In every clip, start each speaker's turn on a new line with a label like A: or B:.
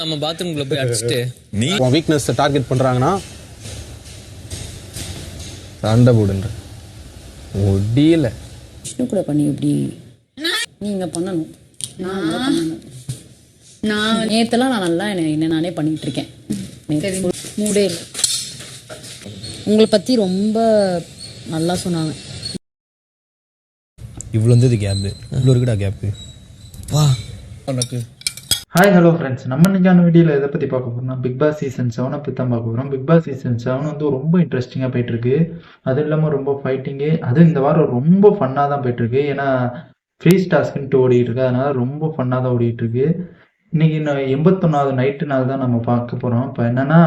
A: நம்ம பாத்ரூம்குள்ள போய் அடிச்சுட்டு
B: நீ உன் வீக்னஸ் டார்கெட் பண்றாங்கன்னா சண்டை போடுன்ற முடியல.
C: விஷ்ணு கூட பண்ணி எப்படி நீங்க பண்ணணும். நான் நேத்தெல்லாம் நான் நல்லா என்ன நானே பண்ணிட்டு இருக்கேன். மூடே இல்லை. உங்களை பத்தி ரொம்ப நல்லா சொன்னாங்க.
D: இவ்வளோ இருந்தது கேப்பு, இவ்வளோ இருக்குடா கேப்பு. வா
A: உனக்கு
E: ஹாய் ஹலோ ஃப்ரெண்ட்ஸ், நம்ம இன்னைக்கான வீடியோவில் எதை பற்றி பார்க்க போகிறோம்னா பிக் பாஸ் சீசன் 7 பற்றி தான் பார்க்க போகிறோம். பிக் பாஸ் சீசன் 7 வந்து ரொம்ப இன்ட்ரெஸ்டிங்காக போயிட்டுருக்கு. அதுவும் இல்லாமல் ரொம்ப ஃபைட்டிங்கு, அதுவும் இந்த வாரம் ரொம்ப ஃபன்னாக தான் போயிட்டுருக்கு. ஏன்னா ஃப்ரீஸ் டாஸ்க்குன்ட்டு ஓடிட்டு இருக்கு, அதனால ரொம்ப ஃபன்னாக தான் ஓடிட்டு இருக்கு. இன்னைக்கு 81வது நைட்டு நாள் தான் நம்ம பார்க்க போகிறோம். இப்போ என்னன்னா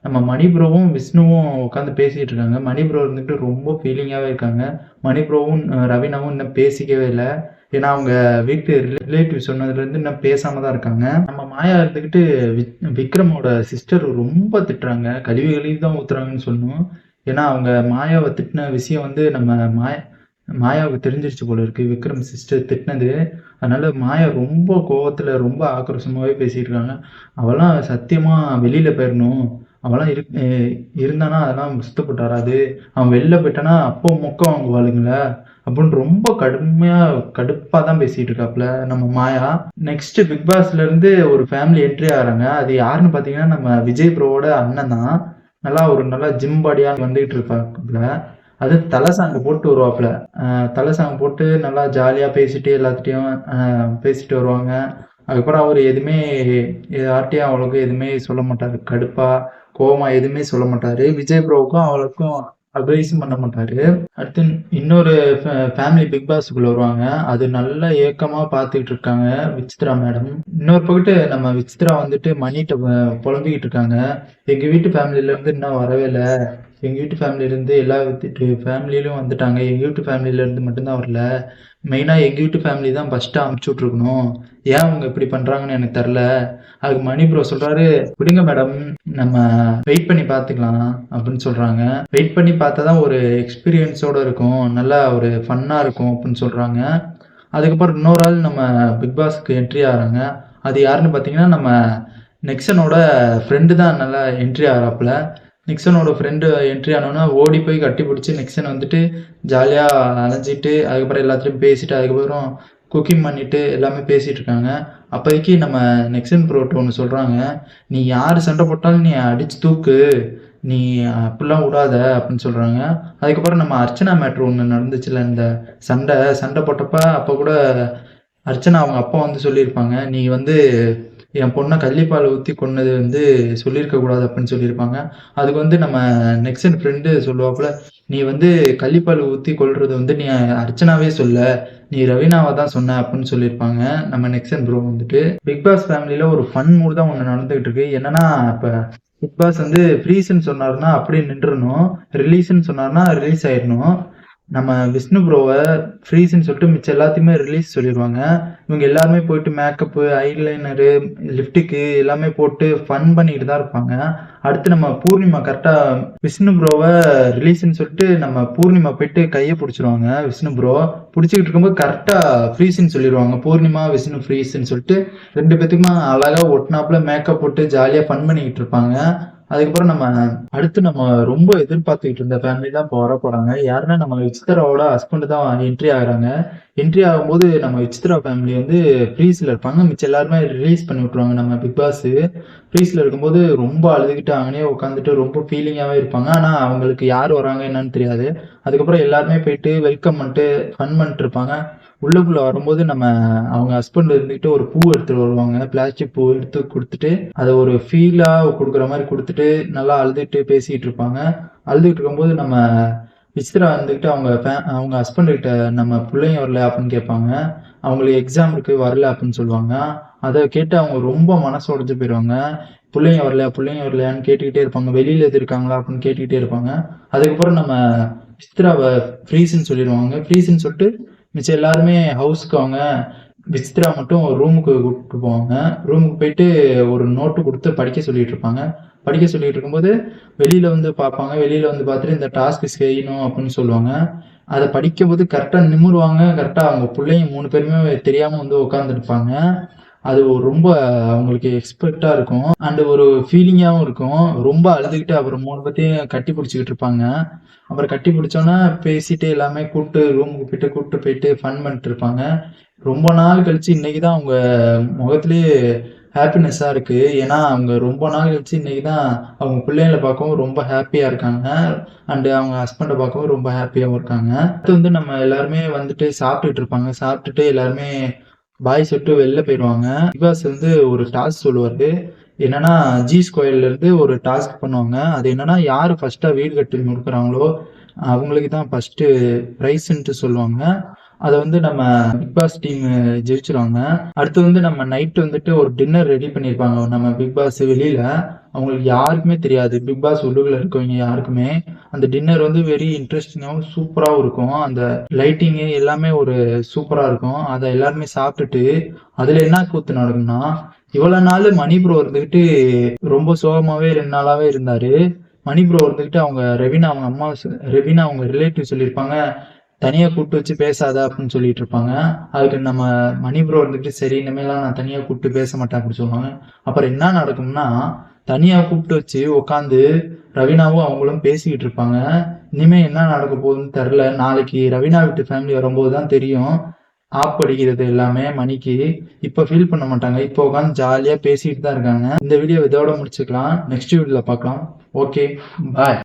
E: நம்ம மணிப்ரோவும் விஷ்ணுவும் உட்காந்து பேசிகிட்டு இருக்காங்க. மணிப்ரோ இருந்துட்டு ரொம்ப ஃபீலிங்காகவே இருக்காங்க. மணிப்ரோவும் ரவீனாவும் இன்னும் பேசிக்கவே இல்லை. ஏன்னா அவங்க வீட்டு ரிலேட்டிவ் சொன்னதுலேருந்து இன்னும் பேசாம தான் இருக்காங்க. நம்ம மாயா இருந்துக்கிட்டு விக்ரமோட சிஸ்டர் ரொம்ப திட்டுறாங்க, கழிவு தான் ஊத்துறாங்கன்னு சொன்னோம். ஏன்னா அவங்க மாயாவை திட்டின விஷயம் வந்து நம்ம மாயாவுக்கு தெரிஞ்சிருச்சு போல இருக்கு, விக்ரம் சிஸ்டர் திட்டினது. அதனால மாயா ரொம்ப கோவத்துல ரொம்ப ஆக்ரோஷமாவே பேசிட்டு இருக்காங்க. அவெல்லாம் சத்தியமா வெளியில போயிடணும், அவெல்லாம் இருந்தானா அதெல்லாம் சுத்தப்பட்டு வராது, அவன் வெளில போயிட்டானா அப்போ மொக்க வாங்குவாளுங்கள அப்படின்னு ரொம்ப கடுப்பா தான் பேசிட்டு இருக்காப்புல நம்ம மாயா. நெக்ஸ்ட் பிக் பாஸ்ல இருந்து ஒரு ஃபேமிலி என்ட்ரி ஆகிறாங்க. அது யாருன்னு பாத்தீங்கன்னா நம்ம விஜய் ப்ரோவோட அண்ணன் தான். நல்லா ஜிம் பாடியா வந்துகிட்டு இருப்பாப்புல. அது தலை சாங்கு போட்டு வருவாப்புல. தலை சாங் போட்டு நல்லா ஜாலியா பேசிட்டு எல்லாத்துட்டையும் பேசிட்டு வருவாங்க. அதுக்கப்புறம் அவர் எதுவுமே யார்ட்டையும் அவளுக்கு எதுவுமே சொல்ல மாட்டாரு, கடுப்பா கோவமா எதுவுமே சொல்ல மாட்டாரு. விஜய் ப்ரோவுக்கும் அவளுக்கும் அட்வைஸும் பண்ண மாட்டாரு. அடுத்து இன்னொரு ஃபேமிலி பிக் பாஸ்க்குள்ள வருவாங்க. அது நல்ல ஏக்கமா பார்த்துக்கிட்டு இருக்காங்க விசித்ரா மேடம். இன்னொரு பக்கத்து நம்ம விசித்ரா வந்துட்டு மணிகிட்ட புலம்பிக்கிட்டு இருக்காங்க, எங்க வீட்டு ஃபேமிலியில இருந்து இன்னும் வரவே இல்லை, எங்க வீட்டு ஃபேமிலியில இருந்து எல்லா ஃபேமிலியிலும் வந்துட்டாங்க, எங்க வீட்டு ஃபேமிலியில இருந்து மட்டும்தான் வரல, மெயினா எங்க வீட்டு ஃபேமிலி தான் ஃபர்ஸ்ட் அமுச்சு விட்டுருக்கணும், ஏன் அவங்க இப்படி பண்றாங்கன்னு எனக்கு தெரில. அதுக்கு மணி ப்ரோ சொல்றாரு, விடுங்க மேடம் நம்ம வெயிட் பண்ணி பார்த்துக்கலாம் அப்படின்னு சொல்றாங்க. வெயிட் பண்ணி பார்த்தா தான் ஒரு எக்ஸ்பீரியன்ஸோட இருக்கும், நல்லா ஒரு ஃபன்னா இருக்கும் அப்படின்னு சொல்றாங்க. அதுக்கப்புறம் இன்னொரு ஆள் நம்ம பிக் பாஸ்க்கு என்ட்ரி ஆகிறாங்க. அது யாருன்னு பார்த்தீங்கன்னா நம்ம நெக்சனோட ஃப்ரெண்டு தான் நல்லா என்ட்ரி ஆகிறாப்புல. நிக்சனோட ஃப்ரெண்டு என்ட்ரி ஆனோன்னா ஓடி போய் கட்டி பிடிச்சி நிக்சன் வந்துட்டு ஜாலியாக அலைஞ்சிட்டு அதுக்கப்புறம் எல்லாத்துலேயும் பேசிட்டு அதுக்கப்புறம் குக்கிங் பண்ணிட்டு எல்லாமே பேசிட்டு இருக்காங்க. அப்போதைக்கு நம்ம நெக்சன் ப்ரோட்டு ஒன்று சொல்கிறாங்க, நீ யார் சண்டை போட்டாலும் நீ அடிச்சு தூக்கு, நீ அப்படிலாம் விடாத அப்படின்னு சொல்கிறாங்க. அதுக்கப்புறம் நம்ம அர்ச்சனா மேட்ரு ஒன்று நடந்துச்சுல, இந்த சண்டை போட்டப்ப அப்போ கூட அர்ச்சனா அவங்க அப்பா வந்து சொல்லியிருப்பாங்க, நீ வந்து என் பொண்ணை கள்ளிப்பால் ஊற்றி கொன்னது வந்து சொல்லியிருக்க கூடாது அப்படின்னு சொல்லியிருப்பாங்க. அதுக்கு வந்து நம்ம நெக்ஸ்ட் ஃப்ரெண்டு சொல்லுவாப்புல, நீ வந்து கள்ளிப்பால் ஊற்றி கொள்றது வந்து நீ அர்ச்சனாவே சொல்ல, நீ ரவீனாவை தான் சொன்ன அப்படின்னு சொல்லியிருப்பாங்க நம்ம நெக்ஸன் ப்ரோ வந்துட்டு. பிக் பாஸ் ஃபேமிலியில ஒரு ஃபன் மூடு தான் ஒன்று நடந்துகிட்டு இருக்கு. என்னன்னா இப்போ பிக் பாஸ் வந்து ஃப்ரீஸ்ன்னு சொன்னார்னா அப்படியே நின்றுணும், ரிலீஸ்ன்னு சொன்னார்னா ரிலீஸ் ஆயிடணும். நம்ம விஷ்ணு ப்ரோவை ஃப்ரீஸ்ன்னு சொல்லிட்டு மிச்சம் எல்லாத்தையுமே ரிலீஸ் சொல்லிடுவாங்க. இவங்க எல்லாருமே போயிட்டு மேக்கப்பு, ஐலைனரு, லிப்டிக்கு எல்லாமே போட்டு ஃபன் பண்ணிட்டு தான் இருப்பாங்க. அடுத்து நம்ம பூர்ணிமா கரெக்டாக விஷ்ணு ப்ரோவை ரிலீஸ்ன்னு சொல்லிட்டு நம்ம பூர்ணிமா போயிட்டு கையை பிடிச்சிருவாங்க. விஷ்ணு ப்ரோ பிடிச்சிக்கிட்டு இருக்கும்போது கரெக்டாக ஃப்ரீஸ்ன்னு சொல்லிடுவாங்க. பூர்ணிமா விஷ்ணு ஃப்ரீஸ்ன்னு சொல்லிட்டு ரெண்டு பேத்துக்குமா அழகாக ஒட்டினாப்புல மேக்கப் போட்டு ஜாலியாக ஃபன் பண்ணிக்கிட்டு இருப்பாங்க. அதுக்கப்புறம் நம்ம ரொம்ப எதிர்பார்த்துக்கிட்டு இருந்த ஃபேமிலி தான் இப்போ வர போறாங்க. யாருன்னா நம்ம விசித்ராவோட ஹஸ்பண்ட் தான் என்ட்ரி ஆகுறாங்க. என்ட்ரி ஆகும்போது நம்ம விசித்ரா ஃபேமிலி வந்து ஃப்ரீஸ்ல இருப்பாங்க, மிச்சம் எல்லாருமே ரிலீஸ் பண்ணி விட்டுருவாங்க. நம்ம பிக் பாஸ் ஃப்ரீஸ்ல இருக்கும்போது ரொம்ப அழுதுகிட்டு அங்கனே உட்காந்துட்டு ரொம்ப ஃபீலிங்காகவே இருப்பாங்க. ஆனால் அவங்களுக்கு யார் வராங்க என்னன்னு தெரியாது. அதுக்கப்புறம் எல்லாருமே போயிட்டு வெல்கம் பண்ணிட்டு ஃபன் பண்ணிட்டு இருப்பாங்க. உள்ளுக்குள்ள வரும்போது நம்ம அவங்க ஹஸ்பண்ட் இருந்துக்கிட்டு ஒரு பூ எடுத்துட்டு வருவாங்க, பிளாஸ்டிக் பூ எடுத்து கொடுத்துட்டு அதை ஒரு ஃபீலா கொடுக்குற மாதிரி கொடுத்துட்டு நல்லா அழுதுட்டு பேசிட்டு இருப்பாங்க. அழுதுகிட்டு இருக்கும்போது நம்ம விசித்ரா இருந்துக்கிட்டு அவங்க ஹஸ்பண்ட் கிட்ட நம்ம பிள்ளைங்க வரல அப்படின்னு கேட்பாங்க. அவங்களுக்கு எக்ஸாம் இருக்கு வரல அப்படின்னு சொல்லுவாங்க. அதை கேட்டு அவங்க ரொம்ப மனசு உடைஞ்சு போயிடுவாங்க. பிள்ளைங்க வரலையான்னு கேட்டுக்கிட்டே இருப்பாங்க, வெளியில எது இருக்காங்களா அப்படின்னு கேட்டுக்கிட்டே இருப்பாங்க. அதுக்கப்புறம் நம்ம விசித்ராவை ஃப்ரீஸ்ன்னு சொல்லிடுவாங்க. ஃப்ரீஸ்ன்னு சொல்லிட்டு மிச்சம் எல்லாருமே ஹவுஸ்க்கு அவங்க விசித்ரா மட்டும் ஒரு ரூமுக்கு கூப்பிட்டு போவாங்க. ரூமுக்கு போயிட்டு ஒரு நோட்டு கொடுத்து படிக்க சொல்லிட்டு இருப்பாங்க. படிக்க சொல்லிட்டு இருக்கும்போது வெளியில வந்து பார்ப்பாங்க. வெளியில வந்து பார்த்துட்டு இந்த டாஸ்க் செய்யணும் அப்படின்னு சொல்லுவாங்க. அதை படிக்கும்போது கரெக்டாக நிமிருவாங்க. கரெக்டாக அவங்க பிள்ளைங்க 3 பேருமே தெரியாம வந்து உட்காந்துருப்பாங்க. அது ரொம்ப அவங்களுக்கு எக்ஸ்பெக்டாக இருக்கும் அண்டு ஒரு ஃபீலிங்காகவும் இருக்கும். ரொம்ப அழுதுகிட்டு அப்புறம் 3 பேர்த்தையும் கட்டி பிடிச்சிக்கிட்டு இருப்பாங்க. அப்புறம் கட்டி பிடிச்சோன்னா பேசிட்டு எல்லாமே கூப்பிட்டு போயிட்டு ஃபன் பண்ணிட்டு இருப்பாங்க. ரொம்ப நாள் கழிச்சு இன்னைக்கு தான் அவங்க முகத்திலேயே ஹாப்பினஸ்ஸாக இருக்குது. ஏன்னா அவங்க ரொம்ப நாள் கழிச்சு இன்னைக்கு தான் அவங்க பிள்ளைங்களை பார்க்கவும் ரொம்ப ஹாப்பியாக இருக்காங்க. அண்டு அவங்க ஹஸ்பண்டை பார்க்கவும் ரொம்ப ஹாப்பியாகவும் இருக்காங்க. அடுத்து வந்து நம்ம எல்லாருமே வந்துட்டு சாப்பிட்டுட்டு இருப்பாங்க. சாப்பிட்டுட்டு எல்லாருமே பாய் சொல்லிட்டு வெளில போயிடுவாங்க. பிக் பாஸ் வந்து ஒரு டாஸ்க் சொல்லுவார். என்னன்னா G2 ஒரு டாஸ்க் பண்ணுவாங்க. அது என்னன்னா யார் ஃபர்ஸ்ட்டாக வீடு கட்டி முடிக்கிறாங்களோ அவங்களுக்கு தான் ஃபர்ஸ்ட்டு ப்ரைஸ்ன்ட்டு சொல்லுவாங்க. அதை வந்து நம்ம பிக் பாஸ் டீம் ஜெயிச்சிருவாங்க. அடுத்து வந்து நம்ம நைட்டு வந்துட்டு ஒரு டின்னர் ரெடி பண்ணியிருப்பாங்க நம்ம பிக் பாஸ் வெளியில். அவங்களுக்கு யாருக்குமே தெரியாது, பிக் பாஸ் உள்ளுக்குள்ள இருக்கவங்க யாருக்குமே. அந்த டின்னர் வந்து வெரி இன்ட்ரெஸ்டிங்காகவும் சூப்பராகவும் இருக்கும். அந்த லைட்டிங்கு எல்லாமே ஒரு சூப்பராக இருக்கும். அதை எல்லாருமே சாப்பிட்டுட்டு அதில் என்ன கூத்து நடக்கும்னா, இவ்வளோ நாள் மணி ப்ரோ இருந்துக்கிட்டு ரொம்ப சோகமாகவே 2 நாளாகவே இருந்தார். மணி ப்ரோ இருந்துக்கிட்டு அவங்க ரெவினா அவங்க ரிலேட்டிவ் சொல்லியிருப்பாங்க, தனியாக கூப்பிட்டு வச்சு பேசாத அப்படின்னு சொல்லிட்டு இருப்பாங்க. அதுக்கு நம்ம மணி ப்ரோ இருந்துக்கிட்டு சரி இனிமேலாம் நான் தனியாக கூப்பிட்டு பேச மாட்டேன் அப்படின்னு சொல்லுவாங்க. அப்புறம் என்ன நடக்கும்னா, தனியாக கூப்பிட்டு வச்சு உட்காந்து ரவீனாவும் அவங்களும் பேசிக்கிட்டு இருப்பாங்க. இனிமேல் என்ன நடக்க போகுதுன்னு தெரில. நாளைக்கு ரவீனா வீட்டு ஃபேமிலி வரும்போது தான் தெரியும். ஆப் அடிக்கிறது எல்லாமே மணிக்கு. இப்போ ஃபீல் பண்ண மாட்டாங்க. இப்போ உட்காந்து ஜாலியாக பேசிக்கிட்டு தான் இருக்காங்க. இந்த வீடியோ இதோட முடிச்சுக்கலாம். நெக்ஸ்ட் வீடியோவில் பார்க்கலாம். ஓகே, பாய்.